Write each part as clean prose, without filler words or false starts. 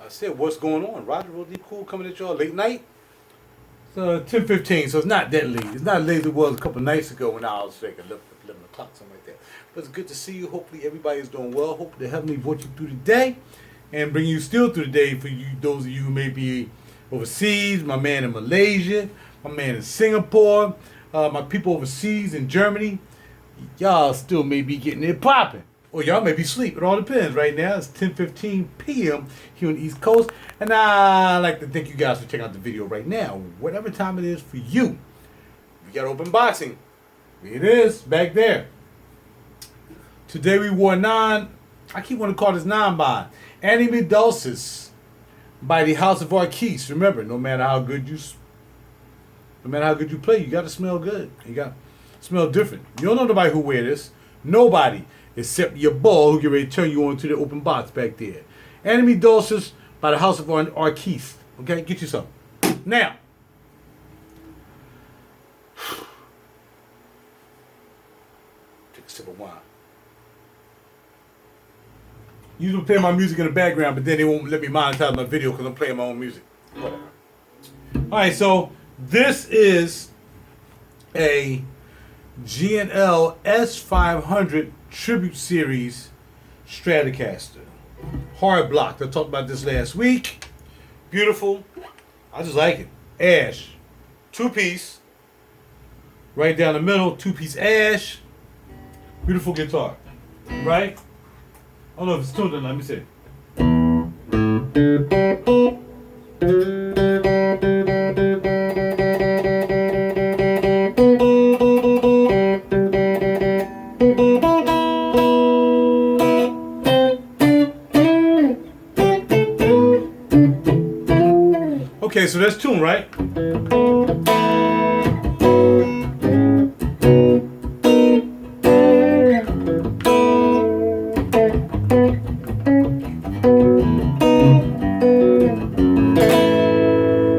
I said, what's going on? Roger, really cool coming at y'all late night. It's 10:15, so it's not that late. It's not as late as it was a couple nights ago when I was like 11 o'clock, something like that. But it's good to see you. Hopefully everybody is doing well. Hope the Heavenly brought you through the day and bring you still through the day for you, those of you who may be overseas. My man in Malaysia, my man in Singapore, my people overseas in Germany. Y'all still may be getting it popping. Or y'all may be asleep. It all depends. Right now it's 10:15 p.m. here on the East Coast. And I like to thank you guys for checking out the video right now. Whatever time it is for you. We got open boxing. Here it is. Back there. Today we wore I keep wanting to call this non-bond. Antimedulcis by the House of Arquise. Remember, no matter how good you play, you got to smell good. You got to smell different. You don't know nobody who wear this. Nobody. Except your ball who get ready to turn you on to the open box back there. Antimedulcis by the House of Arquise. Okay, get you some. Now, take a sip of wine. Usually play my music in the background, but then they won't let me monetize my video because I'm playing my own music. Whatever. Alright, so this is a G&L S500 Tribute Series Stratocaster. Hard block. I talked about this last week. Beautiful. I just like it. Ash. 2-piece. Right down the middle. 2-piece ash. Beautiful guitar. Right? I don't know if it's tuned or not. Let me see. Okay, so that's tuned, right?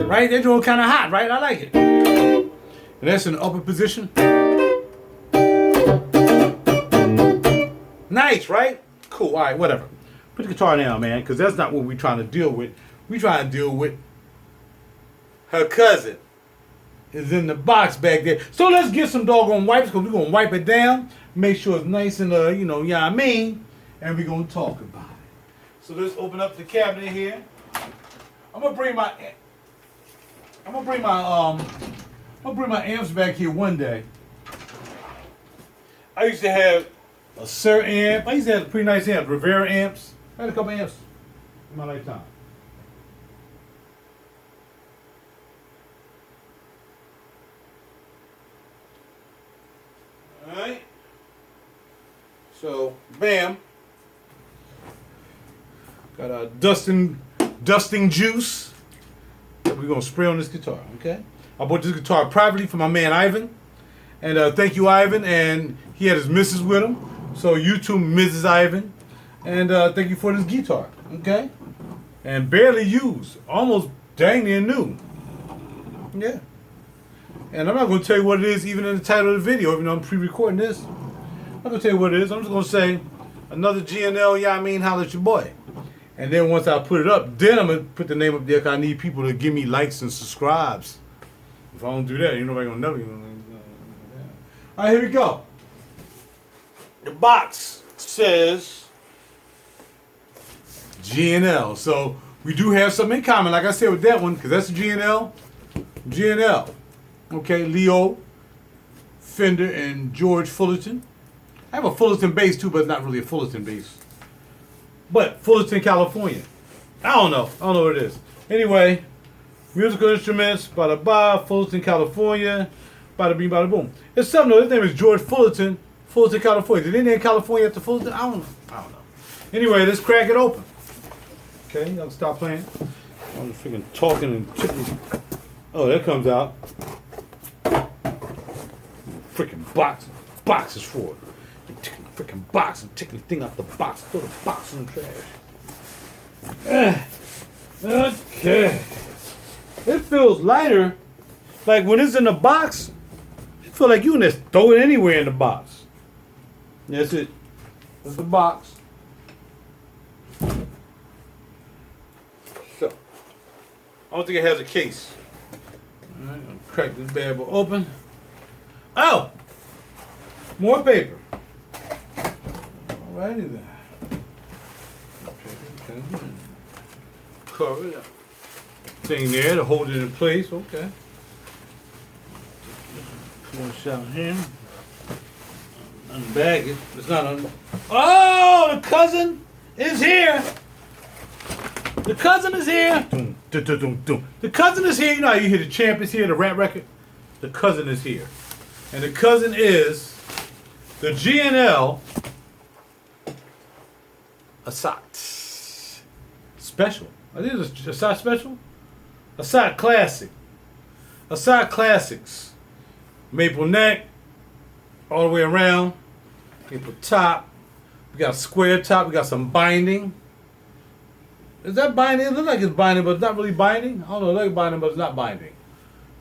Right? They're doing kind of hot, right? I like it. And that's in the upper position. Nice, right? Cool. All right, whatever. Put the guitar down, man, because that's not what we're trying to deal with. We're trying to deal with her cousin is in the box back there. So let's get some doggone wipes because we're going to wipe it down. Make sure it's nice and, you know what I mean? And we're going to talk about it. So let's open up the cabinet here. I'm going to bring my amps back here one day. I used to have a Sir amp. I used to have pretty nice amps, Rivera amps. I had a couple amps in my lifetime. Alright. So, bam. Got a dusting juice that we're going to spray on this guitar, okay? I bought this guitar privately for my man Ivan. And thank you, Ivan. And he had his missus with him. So, you too, Mrs. Ivan. And thank you for this guitar, okay? And barely used. Almost dang near new. Yeah. And I'm not going to tell you what it is even in the title of the video, even though I'm pre-recording this. I'm not going to tell you what it is. I'm just going to say, another G&L, yeah, I mean, holla at your boy. And then once I put it up, then I'm going to put the name up there because I need people to give me likes and subscribes. If I don't do that, nobody going to know. All right, here we go. The box says G&L. So we do have something in common, like I said with that one, because that's a G&L. G&L. Okay, Leo, Fender, and George Fullerton. I have a Fullerton bass too, but it's not really a Fullerton bass. But Fullerton, California. I don't know what it is. Anyway, musical instruments, bada ba, Fullerton, California, bada bing, bada boom. It's something though. His name is George Fullerton, Fullerton, California. Did they name California after Fullerton? I don't know. Anyway, let's crack it open. Okay, I'll stop playing. I'm freaking talking and chicken. Oh, that comes out. Freaking box is for it. Freaking box. I'm taking the thing out the box. Throw the box in the trash. Okay. It feels lighter. Like when it's in the box, it feels like you can just throw it anywhere in the box. That's it. That's the box. I don't think it has a case. All right, I'll crack this bad boy open. Oh! More paper. Alrighty then. Cover it. Thing there to hold it in place. Okay. Push out here. Unbag it. It's not on. Oh, the cousin is here. The cousin is here. The cousin is here. You know how you hear the champ is here, the rap record? The cousin is here. And the cousin is the GNL Asat Special. I think it's Asat Special. Asat Classic. Asat Classics. Maple neck. All the way around. Maple top. We got square top. We got some binding. Is that binding? It looks like it's binding, but it's not really binding. I don't know, it looks like binding, but it's not binding. You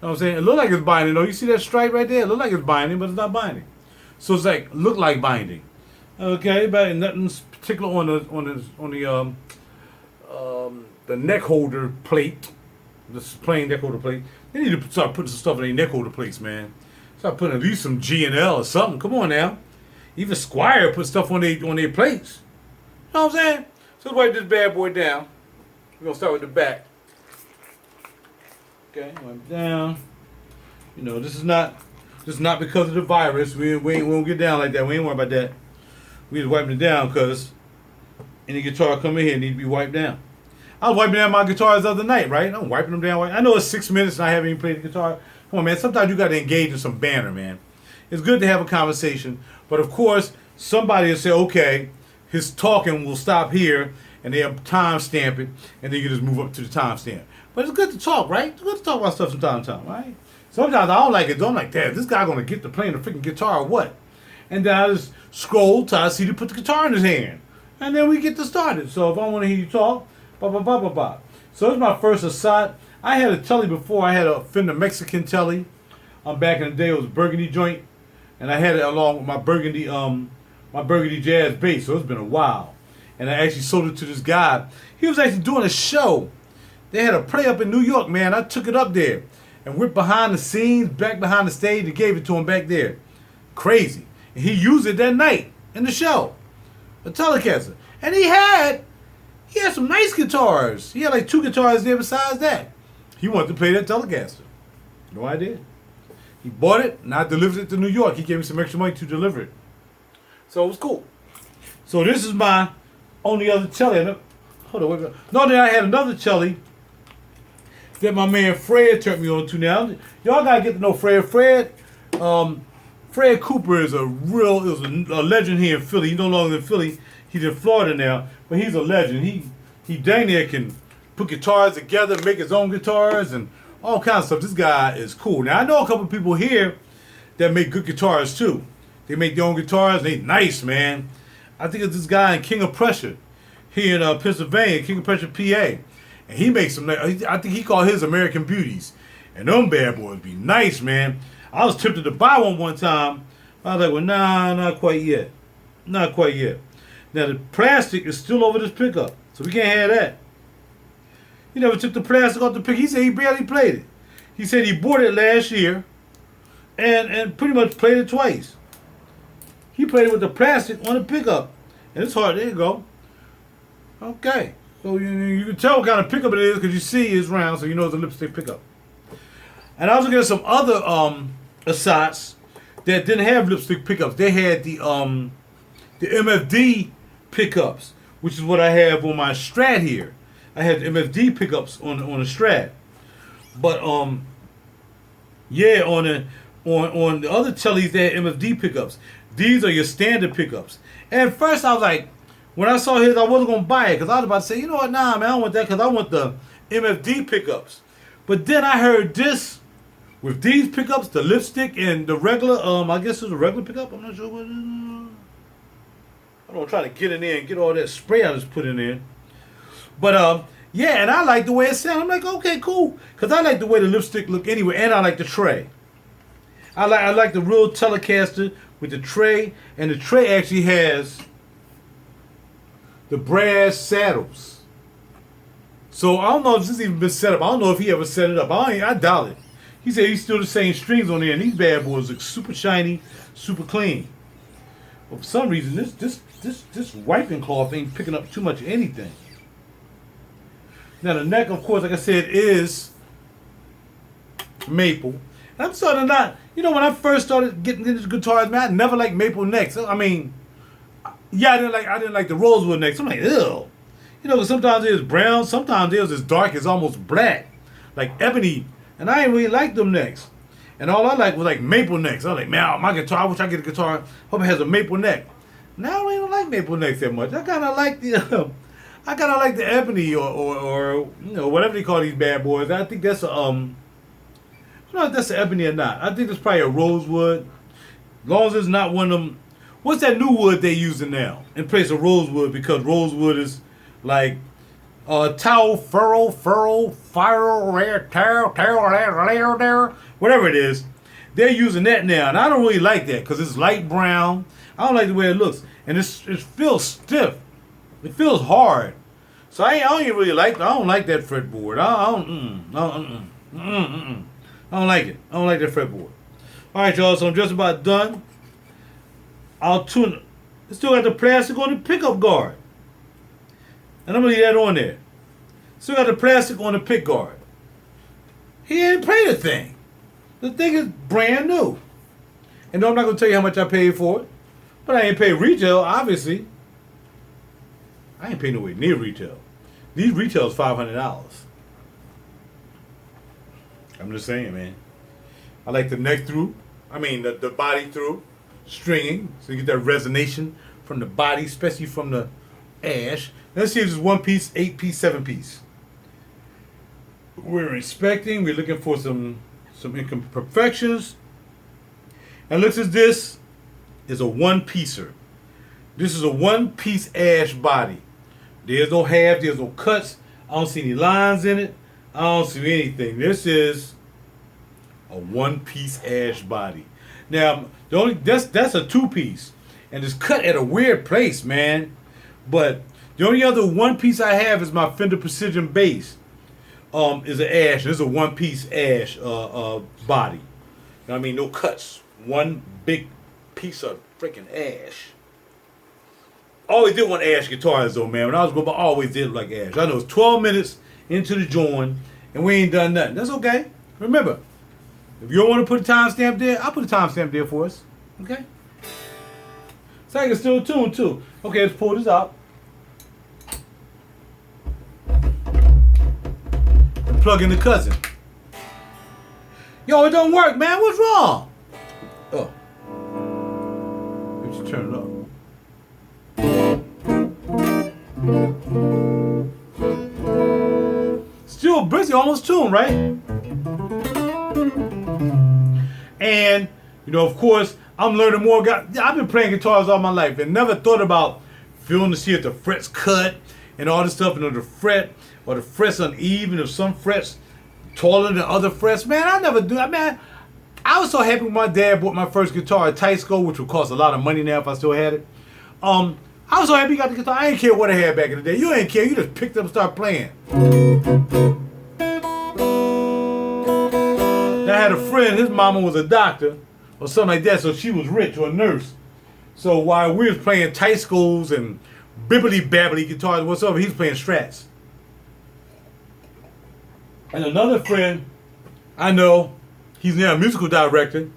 know what I'm saying? It looks like it's binding, though. You see that stripe right there? It looks like it's binding, but it's not binding. So it's like, look like binding. Okay, but nothing particular on the neck holder plate. This plain neck holder plate. They need to start putting some stuff in their neck holder plates, man. Start putting at least some GNL or something. Come on now. Even Squire put stuff on their plates. You know what I'm saying? So let's wipe this bad boy down. We're gonna start with the back. Okay, wipe it down. You know, this is not because of the virus. We won't get down like that. We ain't worried about that. We just wiping it down because any guitar come in here need to be wiped down. I was wiping down my guitars the other night, right? I'm wiping them down. I know it's 6 minutes and I haven't even played the guitar. Come on, man. Sometimes you got to engage in some banter, man. It's good to have a conversation, but of course, somebody will say, okay, his talking will stop here, and they'll time stamp it, and then you can just move up to the time stamp. But it's good to talk, right? It's good to talk about stuff from time to time, right? Sometimes I don't like it. Don't like that. This guy gonna get to playing the freaking guitar or what? And then I just scroll till I see to put the guitar in his hand, and then we get to started. So if I want to hear you talk, blah blah blah blah blah. So it's my first Asat. I had a telly before. I had a Fender Mexican telly. Back in the day, it was a burgundy joint, and I had it along with my burgundy jazz bass. So it's been a while, and I actually sold it to this guy. He was actually doing a show. They had a play up in New York, man. I took it up there, and we're behind the scenes, back behind the stage, and gave it to him back there. Crazy. And he used it that night in the show, a Telecaster, and he had some nice guitars. He had like 2 guitars there besides that. He wanted to play that Telecaster. No idea. He bought it, and I delivered it to New York. He gave me some extra money to deliver it. So it was cool. So this is my only other telly. Hold on, wait a minute. No, then I had another telly that my man Fred turned me on to now. Y'all gotta get to know Fred. Fred Cooper is a legend here in Philly. He's no longer in Philly. He's in Florida now, but he's a legend. He dang near can put guitars together, make his own guitars, and all kinds of stuff. This guy is cool. Now, I know a couple people here that make good guitars, too. They make their own guitars. They nice, man. I think it's this guy in King of Prussia here in Pennsylvania, King of Prussia, PA. And he makes some, I think he called his American Beauties. And them bad boys be nice, man. I was tempted to buy one time. I was like, well, nah, not quite yet. Not quite yet. Now, the plastic is still over this pickup, so we can't have that. He never took the plastic off the pickup. He said he barely played it. He said he bought it last year and pretty much played it twice. He played it with the plastic on the pickup. And it's hard. There you go. Okay. So you can tell what kind of pickup it is because you see it's round, so you know it's a lipstick pickup. And I was looking at some other Asats that didn't have lipstick pickups. They had the MFD pickups, which is what I have on my Strat here. I had the MFD pickups on the Strat. But yeah, on the other tellies they had MFD pickups. These are your standard pickups. And at first I was like, when I saw his, I wasn't gonna buy it because I was about to say, you know what, nah, man, I don't want that because I want the MFD pickups. But then I heard this with these pickups, the lipstick and the regular, I guess it's a regular pickup. I'm not sure what it is. I don't try to get in there and get all that spray I just put in there. But yeah, and I like the way it sounds. I'm like, okay, cool, because I like the way the lipstick look anyway, and I like the tray. I like the real Telecaster with the tray, and the tray actually has the brass saddles. So I don't know if this even been set up. I don't know if he ever set it up. I doubt it. He said he's still the same strings on there, and these bad boys look super shiny, super clean. But for some reason, this wiping cloth ain't picking up too much of anything. Now the neck, of course, like I said, is maple. And I'm starting to not, when I first started getting into guitars, man, I never liked maple necks. I mean, yeah, I didn't like the rosewood necks. I'm like, ew. Because sometimes it was brown, sometimes it was as dark as almost black, like ebony. And I ain't really like them necks. And all I liked was like maple necks. I was like, man, my guitar, I wish I get a guitar, hope it has a maple neck. Now I don't even like maple necks that much. I kind of like the ebony or whatever they call these bad boys. I think that's I don't know if that's an ebony or not. I think it's probably a rosewood. As long as it's not one of them. What's that new wood they using now in place of rosewood? Because rosewood is like towel, furrow, fire, whatever it is. They're using that now, and I don't really like that because it's light brown. I don't like the way it looks, and it feels stiff. It feels hard. So I don't even really like. I don't like that fretboard. I don't like it. I don't like that fretboard. All right, y'all. So I'm just about done. I'll tune it. I still got the plastic on the pickup guard. And I'm going to leave that on there. Still got the plastic on the pick guard. He ain't paid a thing. The thing is brand new. And no, I'm not going to tell you how much I paid for it. But I ain't paid retail, obviously. I ain't paid nowhere near retail. These retails $500. I'm just saying, man. I like the neck through. I mean, the body through. Stringing. So you get that resonation from the body, especially from the ash. Let's see if it's 1 piece, 8 piece, 7 piece. We're inspecting. We're looking for some imperfections. And looks as this is a 1-piecer. This is a 1-piece ash body. There's no half. There's no cuts. I don't see any lines in it. I don't see anything. This is a 1-piece ash body. Now, that's a 2-piece, and it's cut at a weird place, man. But the only other 1-piece I have is my Fender Precision bass. Is an ash. This is a 1-piece ash body. You know what I mean? No cuts. One big piece of freaking ash. Always did want ash guitars though, man. When I was going, I always did like ash. I know it's 12 minutes into the joint, and we ain't done nothing. That's okay. Remember, if you don't want to put a timestamp there, I'll put a timestamp there for us. Okay? So I can still tune too. Okay, let's pull this out. And plug in the cousin. Yo, it don't work, man. What's wrong? Oh. Let me just turn it up. Still busy, almost tuned, right? And, of course, I'm learning more. I've been playing guitars all my life and never thought about feeling to see if the frets cut and all this stuff, the fret or the frets uneven, if some frets taller than other frets. Man, I never do that, man. I was so happy when my dad bought my first guitar, a tight scope, which would cost a lot of money now if I still had it. I was so happy he got the guitar. I didn't care what I had back in the day. You ain't care. You just picked up and started playing. I had a friend, his mama was a doctor or something like that, so she was rich, or a nurse. So while we was playing tight schools and bibbly-babbly guitars, whatsoever, he was playing Strats. And another friend I know, he's now a musical director.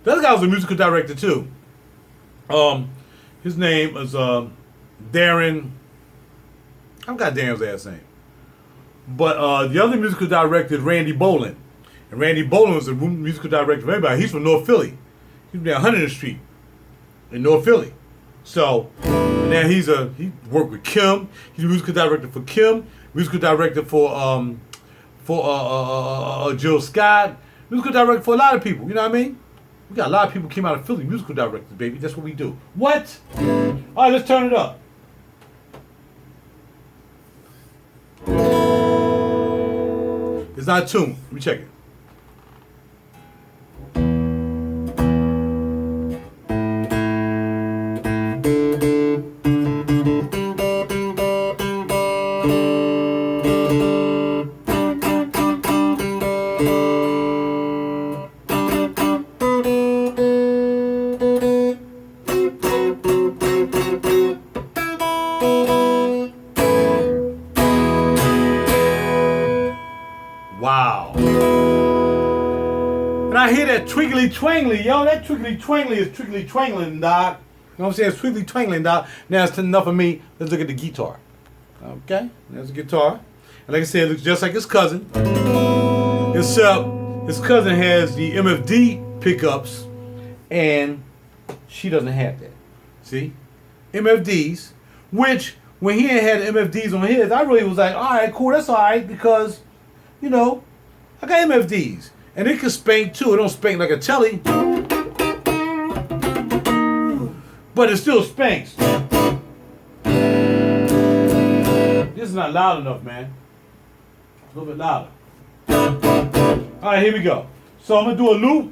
The other guy was a musical director too. His name is Darren. I've got Darren's last name. But the other musical director is Randy Boland. And Randy Boland was the musical director of everybody. He's from North Philly. He's down 100th Street in North Philly. So, and now he worked with Kim. He's a musical director for Kim. Musical director for Jill Scott. Musical director for a lot of people. You know what I mean? We got a lot of people came out of Philly. Musical directors, baby. That's what we do. What? All right, let's turn it up. It's not tuned. Let me check it. Wow. And I hear that twiggly twangly, yo. That twiggly twangly is twiggly twangling, dog. You know what I'm saying? It's twiggly twangling, dog. Now it's enough of me. Let's look at the guitar. Okay, there's a guitar. And like I said, it looks just like his cousin. Except his cousin has the Mfd Pickups, and she doesn't have that. See? MFDs, which when he ain't had MFDs on his, I really was like, all right, cool, that's all right, because, you know, I got MFDs. And it can spank too. It don't spank like a telly, but it still spanks. This is not loud enough, man. A little bit louder. All right, here we go. So I'm gonna do a loop.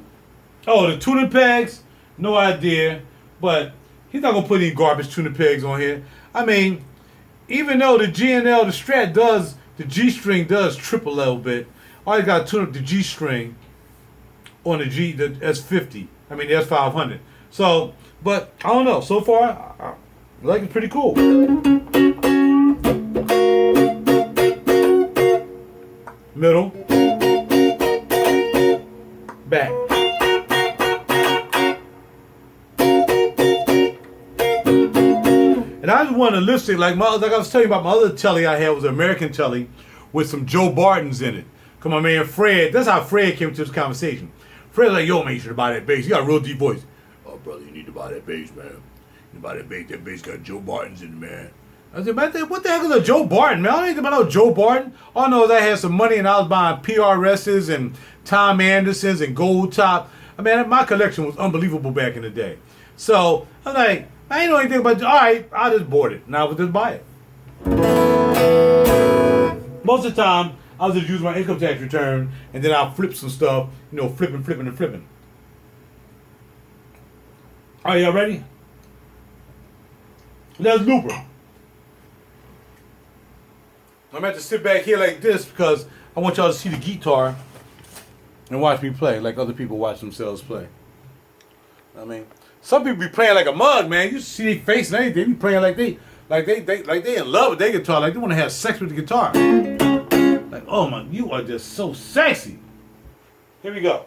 Oh, the tuning pegs, no idea, but he's not gonna put any garbage tuning pegs on here. I mean, even though the G&L, the Strat does, the G string does trip a little bit. All you gotta tune up the G string on the S50. I mean the S500. So, but I don't know. So far, I like it pretty cool. Middle, back. And I just want to lipstick like I was telling you about my other telly I had was an American telly with some Joe Bartons in it. Come on, man, Fred. That's how Fred came to this conversation. Fred's like, yo, man, you should buy that bass. You got a real deep voice. Oh, brother, you need to buy that bass, man. You need to buy that bass. That bass got Joe Bartons in it, man. I said, man, what the heck is a Joe Barton, man? I don't think about no Joe Barton. All I know is I had some money and I was buying PRSs and Tom Andersons and Gold Top. I mean, my collection was unbelievable back in the day. So I'm like, I ain't know anything about it. All right, I just bought it. Now I would just buy it. Most of the time, I'll just use my income tax return and then I'll flip some stuff, you know, flipping. All right, y'all ready? Let's looper. I'm gonna have to sit back here like this because I want y'all to see the guitar and watch me play like other people watch themselves play. I mean, some people be playing like a mug, man. You see their face and everything. They be playing like they in love with their guitar, like they want to have sex with the guitar. Like, oh my, you are just so sexy. Here we go.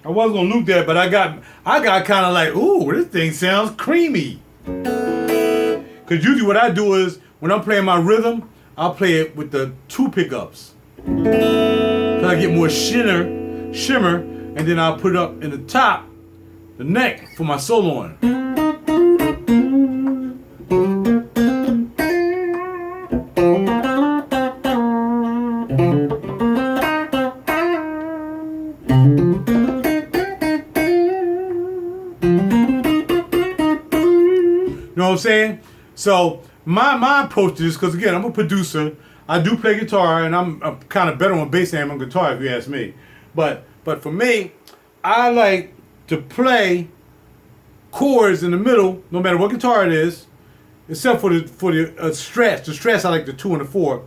I was gonna loop that, but I got kind of like, ooh, this thing sounds creamy. Cause usually what I do is when I'm playing my rhythm, I'll play it with the 2 pickups. So I get more shimmer, and then I'll put it up in the top, the neck for my solo on it. You know what I'm saying? So my approach to this, because again, I'm a producer. I do play guitar, and I'm kind of better on bass than I'm on guitar, if you ask me. But for me, I like to play chords in the middle, no matter what guitar it is, except for the Strats. The Strats, I like the 2 and the 4.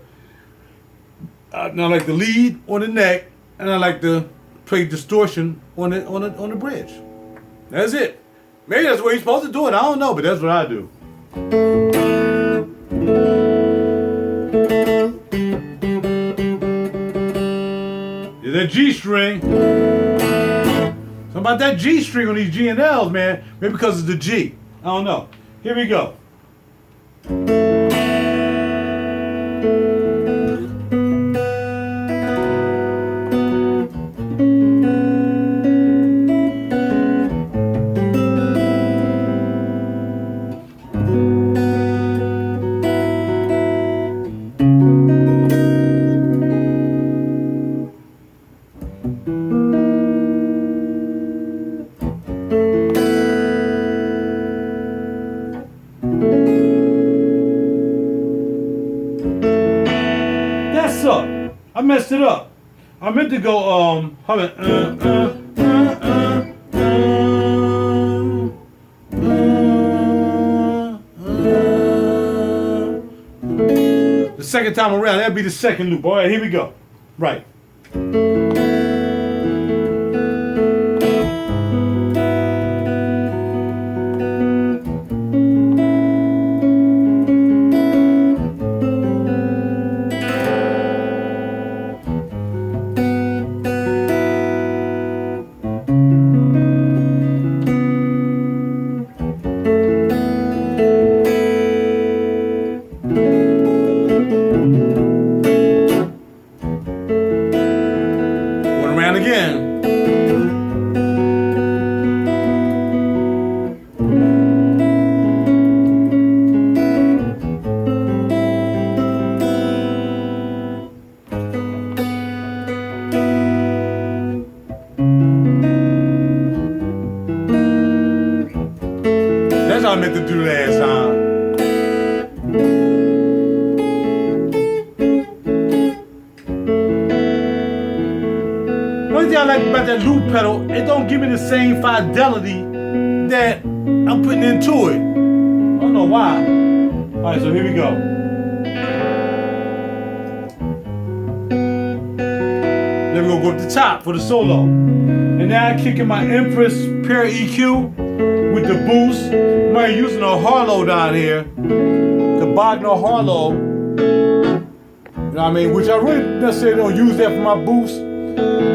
And I like the lead on the neck, and I like to play distortion on the bridge. That's it. Maybe that's the way you're supposed to do it. I don't know, but that's what I do. There's that G string. Something about that G string on these G and L's, man. Maybe because it's the G. I don't know. Here we go. I messed it up. I meant to go, the second time around, that'd be the second loop. All right, here we go. Right. Again. That's how I meant to do last time. One thing I like about that loop pedal, it don't give me the same fidelity that I'm putting into it. I don't know why. Alright, so here we go. Then we're gonna go up the top for the solo. And now I'm kicking my Empress Pair EQ with the boost. I'm not using a Harlow down here. The Bogner Harlow. You know what I mean? Which I really necessarily don't use that for my boost.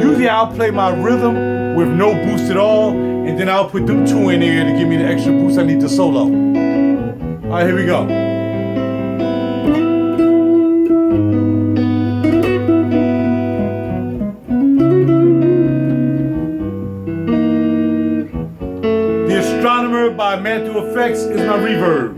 Usually I'll play my rhythm with no boost at all, and then I'll put them two in there to give me the extra boost I need to solo. Alright, here we go. The Astronomer by Mfd Effects is my reverb.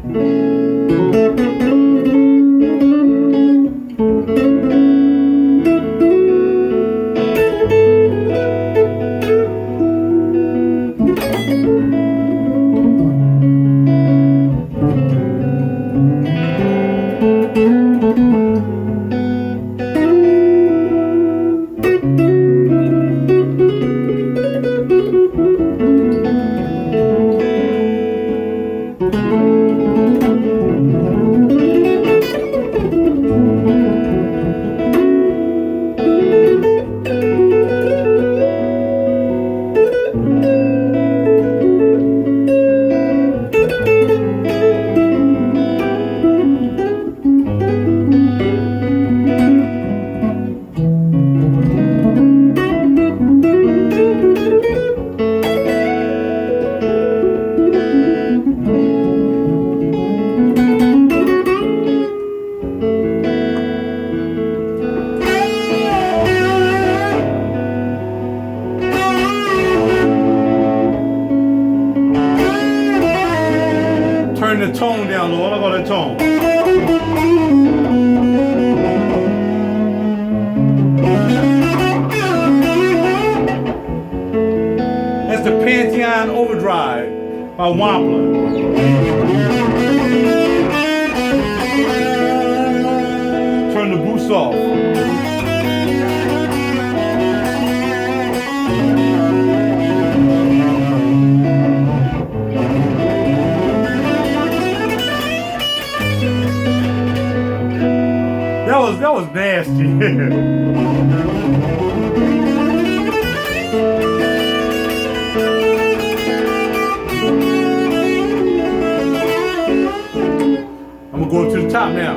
Turn the tone down, Lord. I got that tone. That's the Pantheon Overdrive by Wampler. Turn the boost off. That was nasty. I'm gonna go to the top now.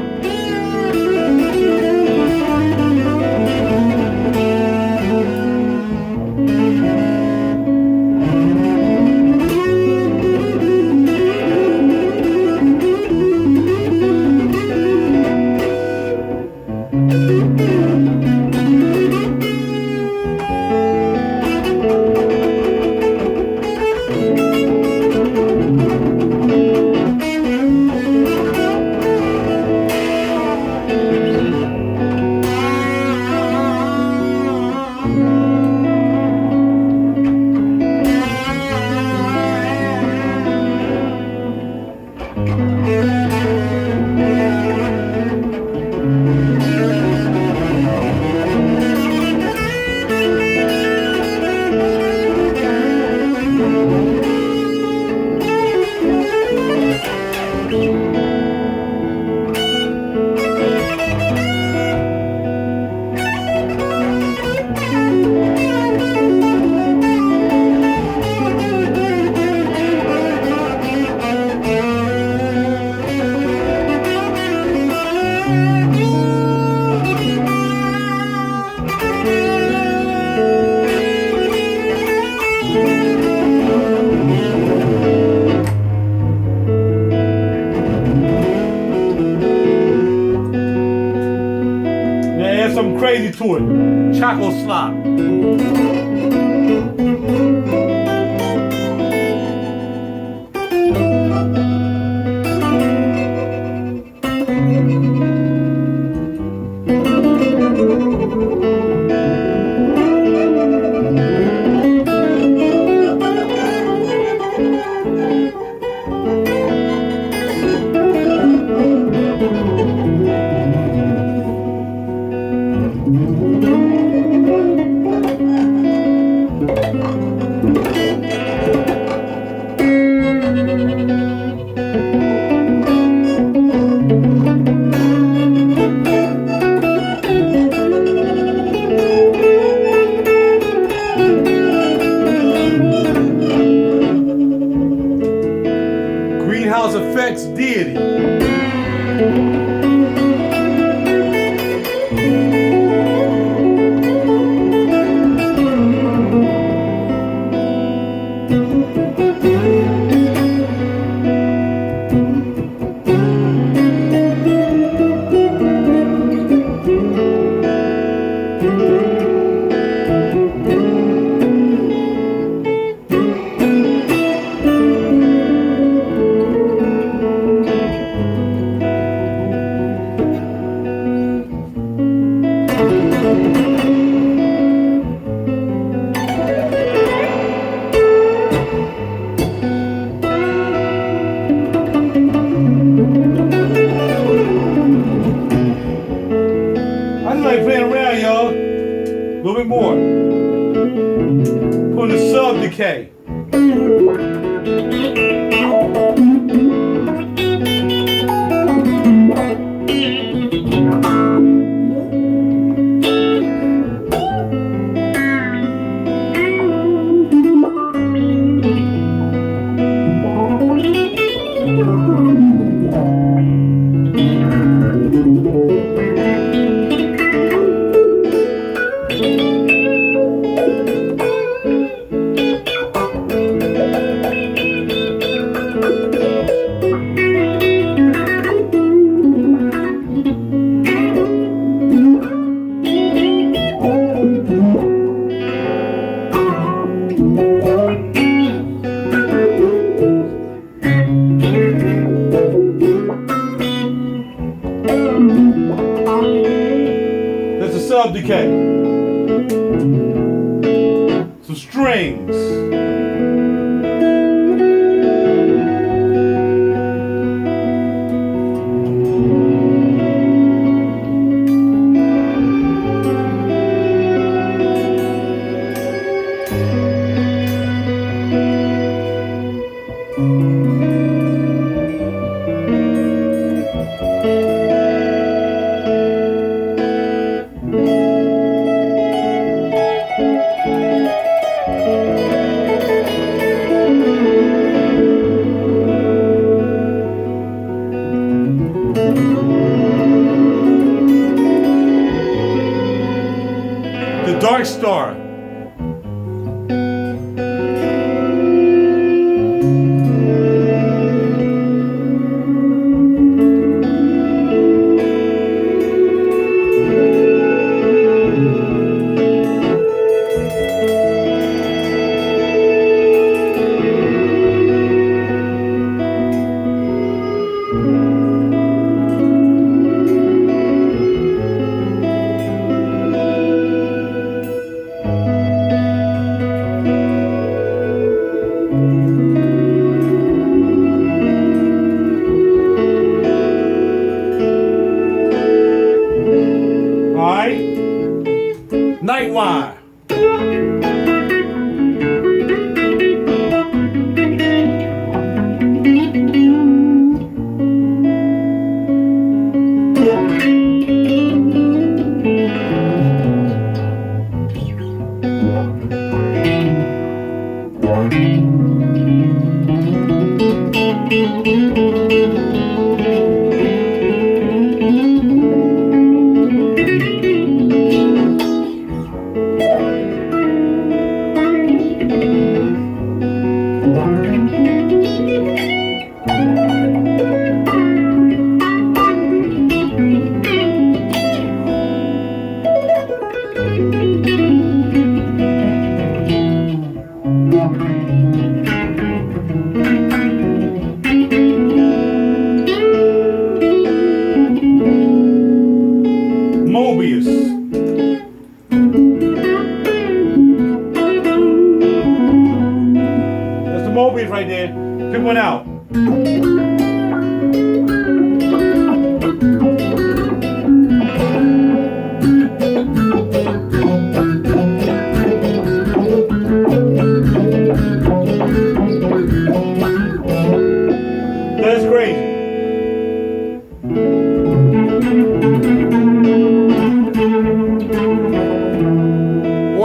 crazy to it. Choco slop. Greenhouse effects deity. I just like playing around, y'all. A little bit more. Putting the sub decay. That's a sub decay. Some strings. The Dark Star. Night Wine.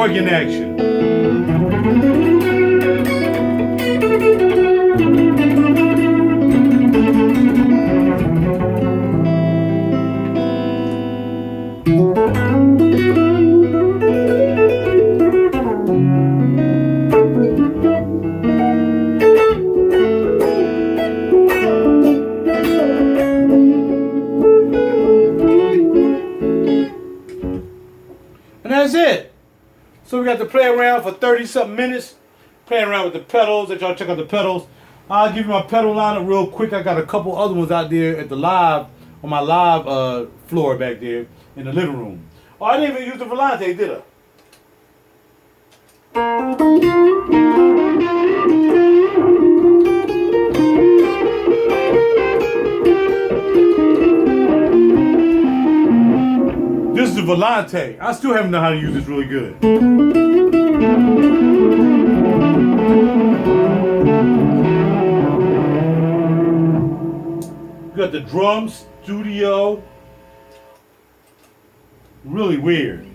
org in action. And that's it. So we got to play around for 30-something minutes, playing around with the pedals. Let y'all check out the pedals. I'll give you my pedal lineup real quick. I got a couple other ones out there at the live, on my live floor back there in the living room. Oh, I didn't even use the Volante, did I? This is the Volante. I still haven't known how to use this really good. Got the drum studio. Really weird.